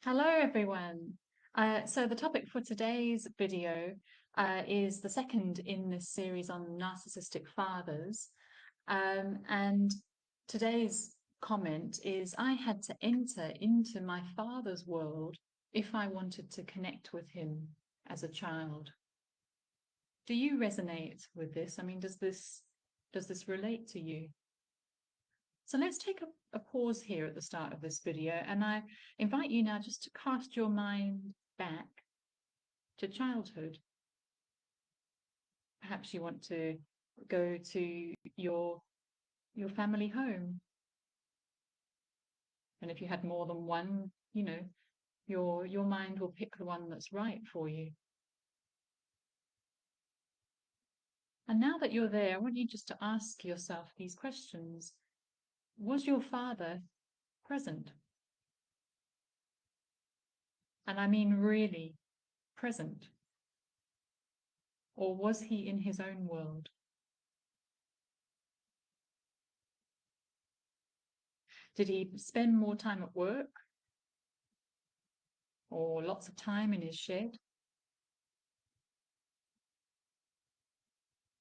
Hello, everyone. So the topic for today's video is the second in this series on narcissistic fathers. And today's comment is, I had to enter into my father's world if I wanted to connect with him as a child. Do you resonate with this? I mean, does this relate to you? So let's take a pause here at the start of this video, and I invite you now just to cast your mind back to childhood. Perhaps you want to go to your family home. And if you had more than one, your mind will pick the one that's right for you. And now that you're there, I want you just to ask yourself these questions. Was your father present? And I mean really present. Or was he in his own world? Did he spend more time at work? Or lots of time in his shed?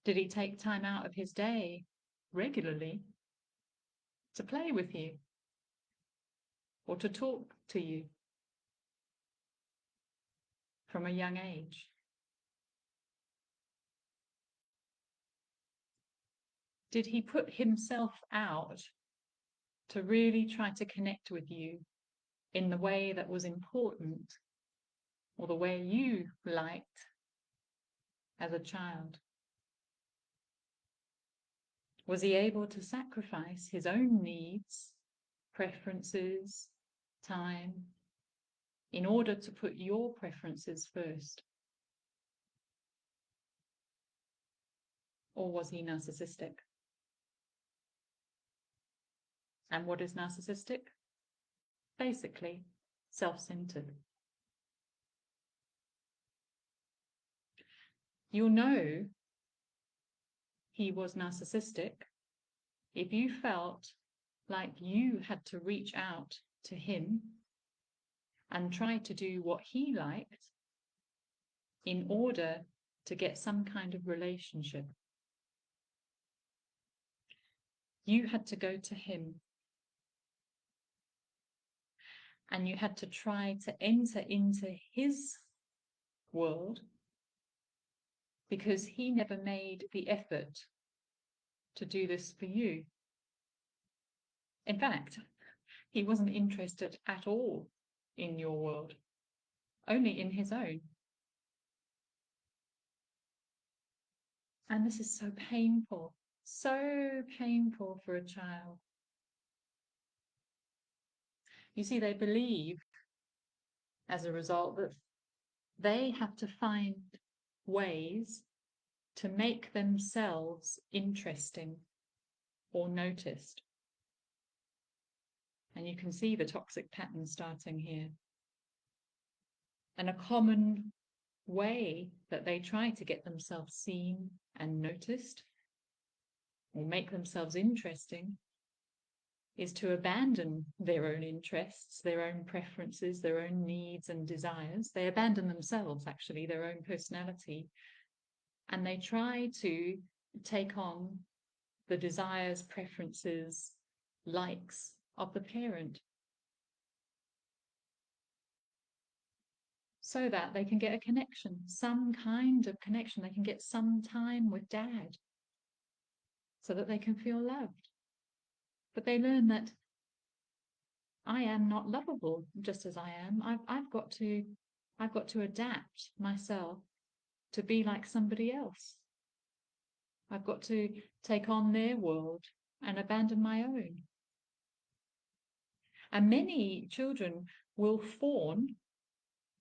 Did he take time out of his day regularly to play with you or to talk to you from a young age? Did he put himself out to really try to connect with you in the way that was important or the way you liked as a child? Was he able to sacrifice his own needs, preferences, time, in order to put your preferences first? Or was he narcissistic? And what is narcissistic? Basically, self-centered. You'll know he was narcissistic if you felt like you had to reach out to him and try to do what he liked in order to get some kind of relationship. You had to go to him and you had to try to enter into his world because he never made the effort to do this for you. In fact, he wasn't interested at all in your world, only in his own. And this is so painful for a child. You see, they believe, as a result, that they have to find ways to make themselves interesting or noticed. And you can see the toxic pattern starting here. And a common way that they try to get themselves seen and noticed or make themselves interesting is to abandon their own interests, their own preferences, their own needs and desires. They abandon themselves, actually, their own personality, and they try to take on the desires, preferences, likes of the parent so that they can get a connection, some kind of connection. They can get some time with dad so that they can feel loved. But they learn that I am not lovable just as I am. I've got to adapt myself to be like somebody else. I've got to take on their world and abandon my own. And many children will fawn,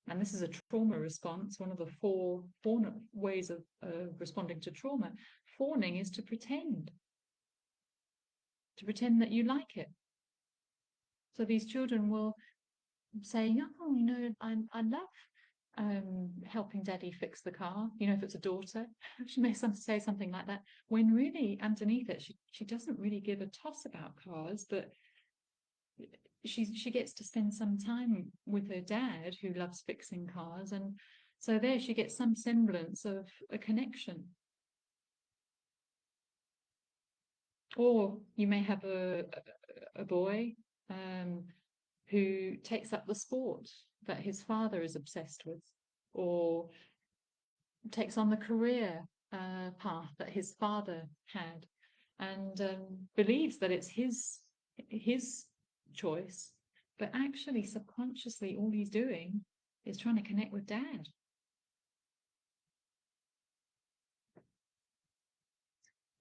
and this is a trauma response, one of the four ways of responding to trauma. Fawning is to pretend that you like it. So these children will say, oh, I love helping daddy fix the car. If it's a daughter, she may say something like that, when really underneath it, she doesn't really give a toss about cars, but she gets to spend some time with her dad, who loves fixing cars, and so there she gets some semblance of a connection. Or you may have a boy who takes up the sport that his father is obsessed with, or takes on the career path that his father had, and believes that it's his choice, but actually subconsciously all he's doing is trying to connect with dad.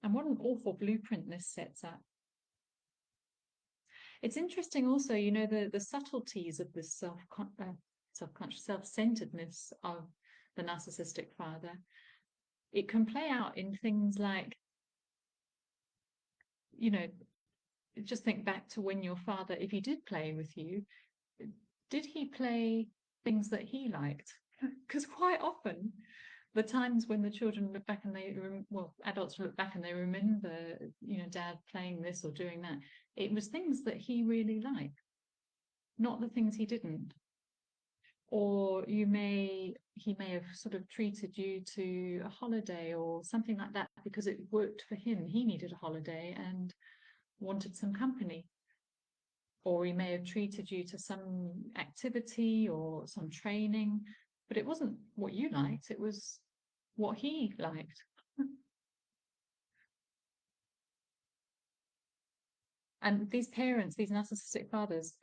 And what an awful blueprint this sets up. It's interesting also, you know, the subtleties of this self-conscious, self-centeredness of the narcissistic father. It can play out in things like, you know, just think back to when your father, if he did play with you, did he play things that he liked? Because quite often, the times when the children look back and adults look back and they remember, you know, dad playing this or doing that, it was things that he really liked, not the things he didn't. Or he may have sort of treated you to a holiday or something like that because it worked for him. He needed a holiday and wanted some company. Or he may have treated you to some activity or some training, but it wasn't what you liked, it was what he liked. And these parents, these narcissistic fathers,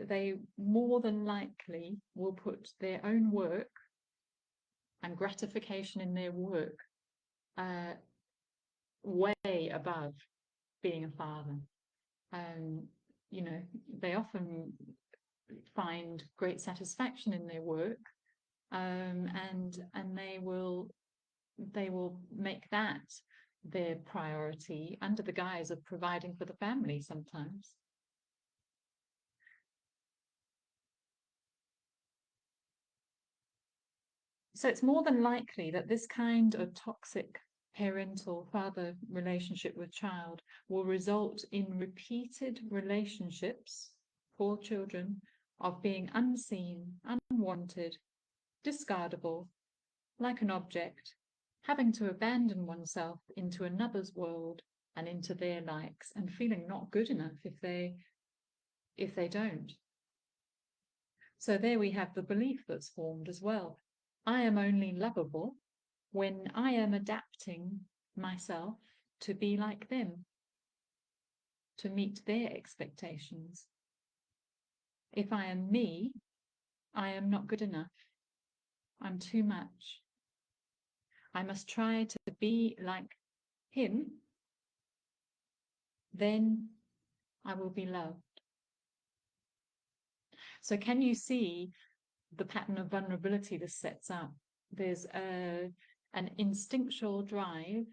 they more than likely will put their own work and gratification in their work uh, way above being a father. You know, they often find great satisfaction in their work, and they will make that their priority under the guise of providing for the family sometimes. So it's more than likely that this kind of toxic parental father relationship with child will result in repeated relationships for children of being unseen, unwanted, discardable, like an object, having to abandon oneself into another's world and into their likes, and feeling not good enough if they don't. So there we have the belief that's formed as well. I am only lovable when I am adapting myself to be like them, to meet their expectations. If I am me, I am not good enough. I'm too much. I must try to be like him, then I will be loved. So can you see the pattern of vulnerability this sets up? There's an instinctual drive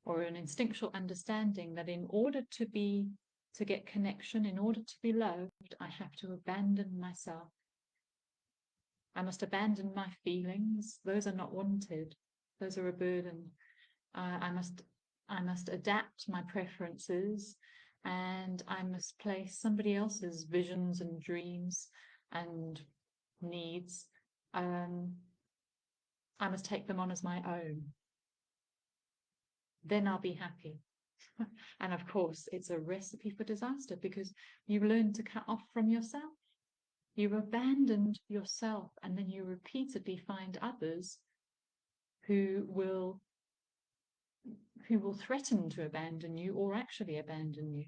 or an instinctual understanding that in order to get connection, in order to be loved, I have to abandon myself. I must abandon my feelings. Those are not wanted. Those are a burden. I must adapt my preferences, and I must place somebody else's visions and dreams and needs. I must take them on as my own. Then I'll be happy. And of course, it's a recipe for disaster because you learn to cut off from yourself. You've abandoned yourself, and then you repeatedly find others who will threaten to abandon you or actually abandon you.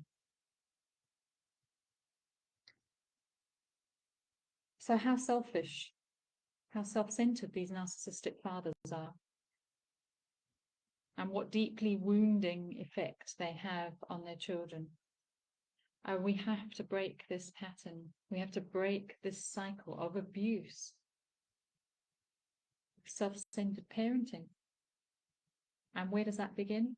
So how selfish, how self-centered these narcissistic fathers are, and what deeply wounding effect they have on their children. We have to break this pattern. We have to break this cycle of abuse, self-centered parenting. And where does that begin?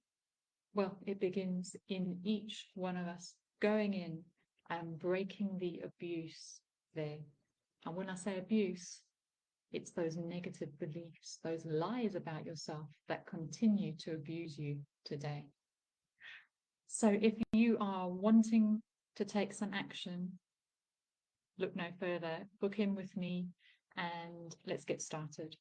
Well, it begins in each one of us going in and breaking the abuse there. And when I say abuse, it's those negative beliefs, those lies about yourself that continue to abuse you today. So if you are wanting to take some action look no further. Book in with me and let's get started.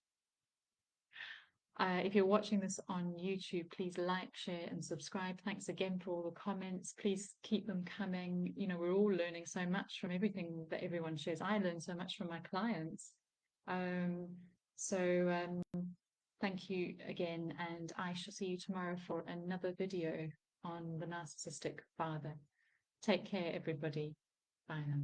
If you're watching this on YouTube, please like, share, and subscribe. Thanks again for all the comments. Please keep them coming. You know, we're all learning so much from everything that everyone shares. I learn so much from my clients. Um, so thank you again, and I shall see you tomorrow for another video on the narcissistic father. Take care, everybody. Bye now.